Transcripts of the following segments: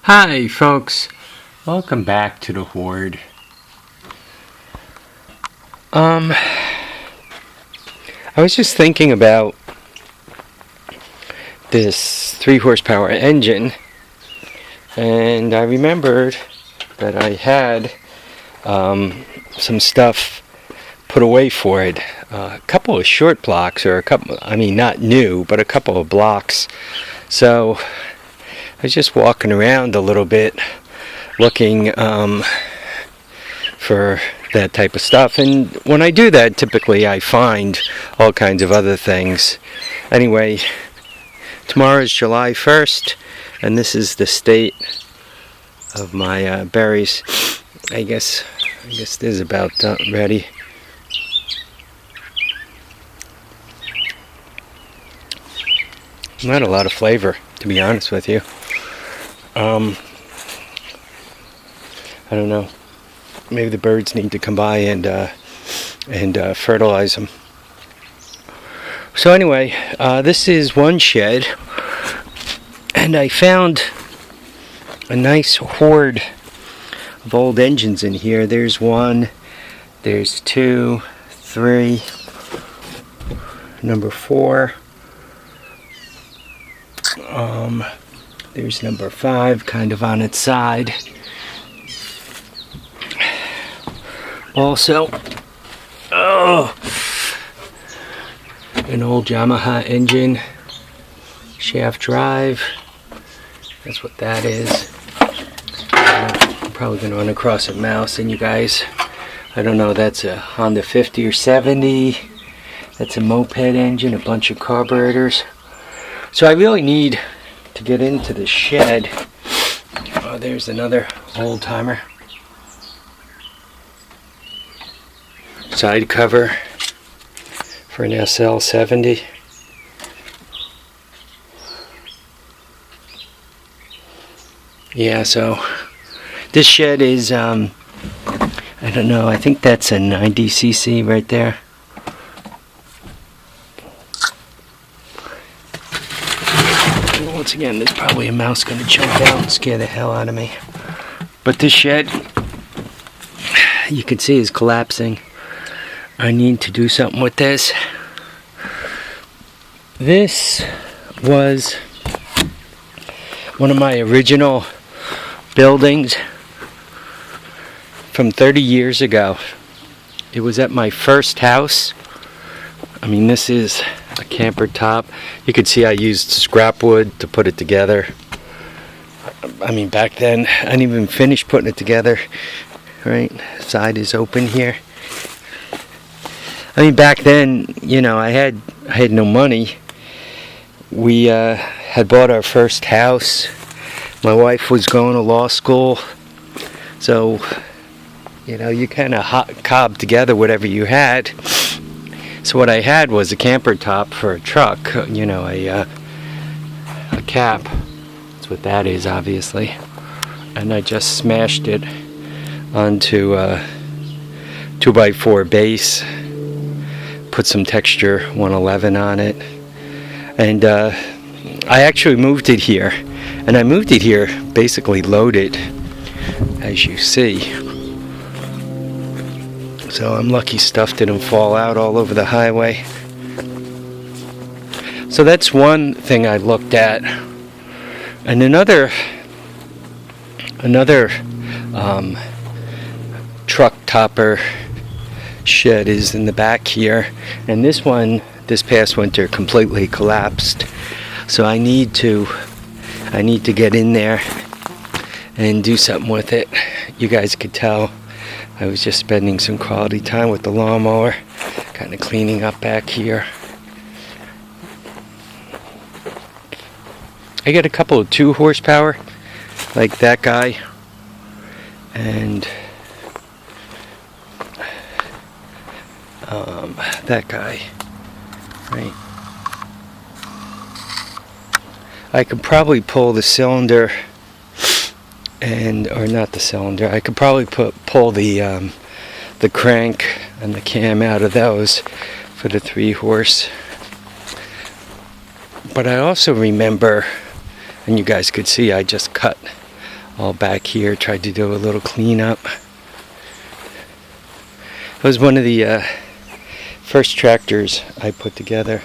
Hi folks, welcome back to the Hoard. I was just thinking about this 3 horsepower engine, and I remembered that I had some stuff put away for it. A couple of short blocks, or not new, but a couple of blocks. So I was just walking around a little bit looking for that type of stuff, and when I do that, typically I find all kinds of other things. Anyway, tomorrow is July 1st, and this is the state of my berries. I guess this is about ready. Not a lot of flavor, to be honest with you. I don't know. Maybe the birds need to come by and fertilize them. So anyway, this is one shed, and I found a nice hoard of old engines in here. There's one, there's 2, 3, number 4. There's number 5, kind of on its side. Also, an old Yamaha engine, shaft drive. That's what that is. I'm probably going to run across a mouse, and you guys, I don't know, that's a Honda 50 or 70. That's a moped engine, a bunch of carburetors. So I really need to get into the shed. Oh, there's another old timer. Side cover for an SL70. Yeah, so this shed is, I don't know, I think that's a 90cc right there. Once again, there's probably a mouse going to jump out and scare the hell out of me. But this shed, you can see, is collapsing. I need to do something with this. This was one of my original buildings from 30 years ago. It was at my first house. I mean, this is a camper top. You can see I used scrap wood to put it together. I mean, back then I didn't even finish putting it together. Right, side is open here. I mean, back then, you know, I had no money. We had bought our first house. My wife was going to law school, so you know, you kind of cobbed together whatever you had. So what I had was a camper top for a truck, you know, a cap. That's what that is, obviously. And I just smashed it onto a 2x4 base, put some texture 111 on it, and I actually moved it here. And I moved it here basically loaded, as you see. So I'm lucky stuff didn't fall out all over the highway. So that's one thing I looked at. And another truck topper shed is in the back here. And this one, this past winter, completely collapsed. So I need to get in there and do something with it. You guys could tell I was just spending some quality time with the lawnmower, kind of cleaning up back here. I got a couple of 2 horsepower, like that guy, and that guy, right? I could probably pull the cylinder, or not the cylinder. I could probably pull the crank and the cam out of those for the 3 horse. But I also remember, and you guys could see, I just cut all back here. Tried to do a little cleanup. It was one of the first tractors I put together.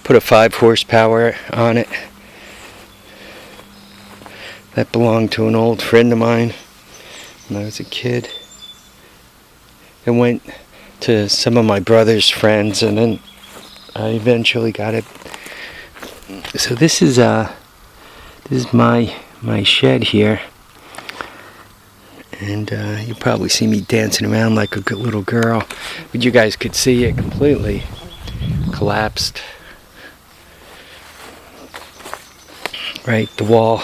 Put a 5 horsepower on it. That belonged to an old friend of mine when I was a kid. It went to some of my brother's friends, and then I eventually got it. So this is my shed here, and you probably see me dancing around like a good little girl, but you guys could see it completely collapsed. Right, the wall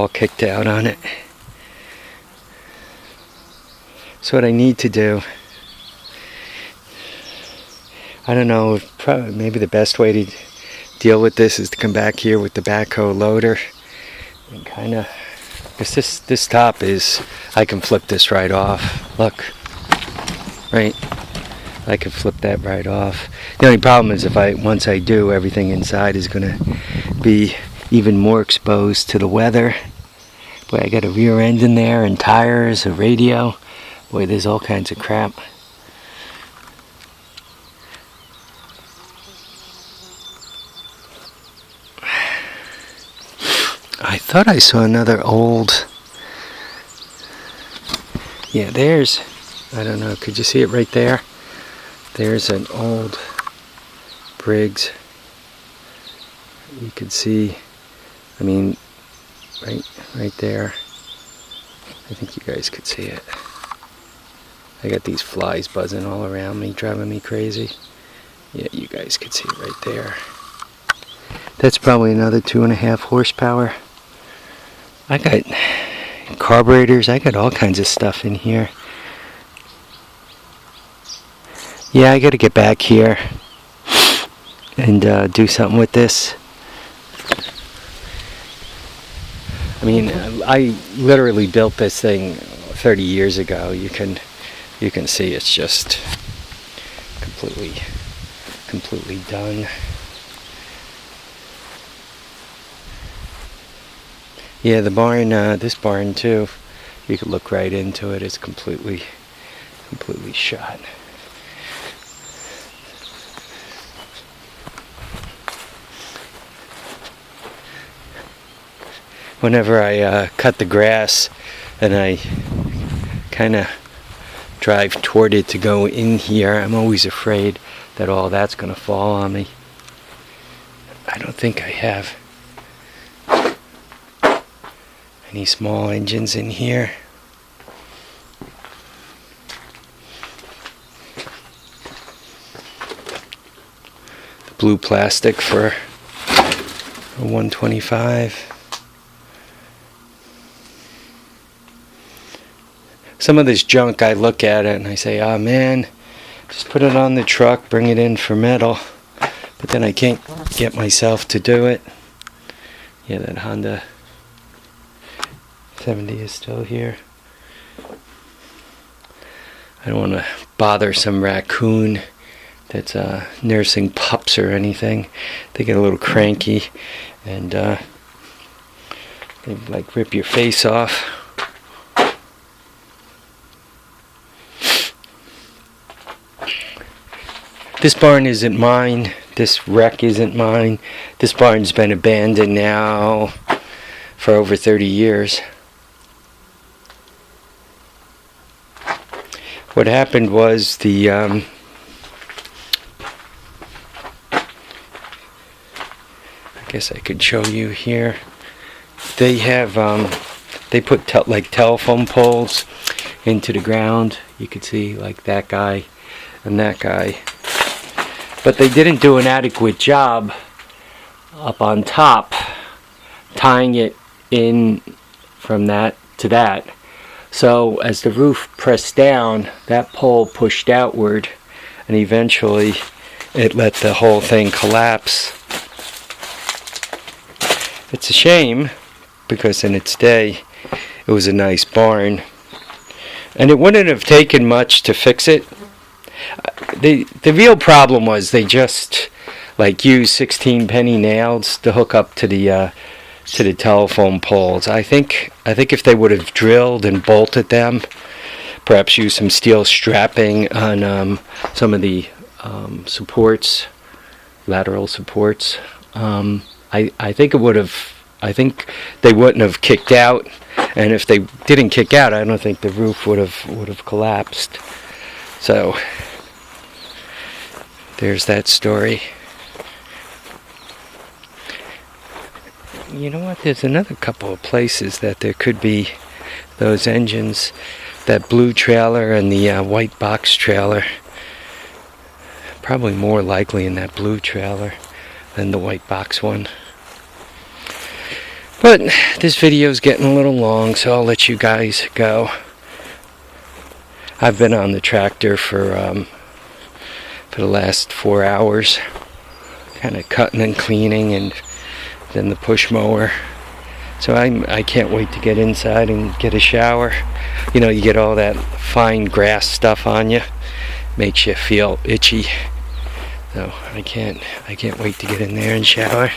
kicked out on it. So what I need to do, I don't know, probably maybe the best way to deal with this is to come back here with the backhoe loader and kind of, because this top is, I can flip this right off. Look, right, I can flip that right off. The only problem is once I do, everything inside is going to be even more exposed to the weather. Boy, I got a rear end in there and tires, a radio. Boy, there's all kinds of crap. I thought I saw another old... Yeah, there's... I don't know, could you see it right there? There's an old Briggs. You could see, I mean, right there. I think you guys could see it. I got these flies buzzing all around me, driving me crazy. Yeah, you guys could see it right there. That's probably another 2.5 horsepower. I got carburetors, I got all kinds of stuff in here. Yeah, I gotta get back here and do something with this. I mean, I literally built this thing 30 years ago. You can see it's just completely done. Yeah, the barn, this barn too, you could look right into it. It's completely shot. Whenever I cut the grass and I kind of drive toward it to go in here, I'm always afraid that all that's going to fall on me. I don't think I have any small engines in here. The blue plastic for a 125. Some of this junk, I look at it and I say, oh man, just put it on the truck, bring it in for metal. But then I can't get myself to do it. Yeah, that Honda 70 is still here. I don't want to bother some raccoon that's nursing pups or anything. They get a little cranky and they like rip your face off. This barn isn't mine. This wreck isn't mine. This barn's been abandoned now for over 30 years. What happened was I guess I could show you here. They have they put like telephone poles into the ground. You could see like that guy and that guy. But they didn't do an adequate job up on top tying it in from that to that. So as the roof pressed down, that pole pushed outward and eventually it let the whole thing collapse. It's a shame because in its day it was a nice barn and it wouldn't have taken much to fix it. The real problem was they just like used 16 penny nails to hook up to the to the telephone poles. I think if they would have drilled and bolted them, perhaps use some steel strapping on some of the supports, lateral supports, I think it would have. I think they wouldn't have kicked out, and if they didn't kick out, I don't think the roof would have collapsed. So there's that story. You know what? There's another couple of places that there could be those engines. That blue trailer and the white box trailer. Probably more likely in that blue trailer than the white box one. But this video is getting a little long, so I'll let you guys go. I've been on the tractor for the last 4 hours, kind of cutting and cleaning, and then the push mower. So I can't wait to get inside and get a shower. You know, you get all that fine grass stuff on you, makes you feel itchy. So I can't wait to get in there and shower.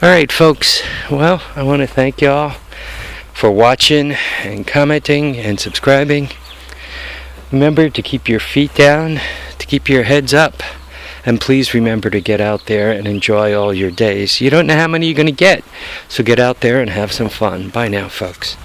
Alright folks, well, I want to thank y'all for watching and commenting and subscribing. Remember to keep your feet down, to keep your heads up, and please remember to get out there and enjoy all your days. You don't know how many you're going to get, so get out there and have some fun. Bye now, folks.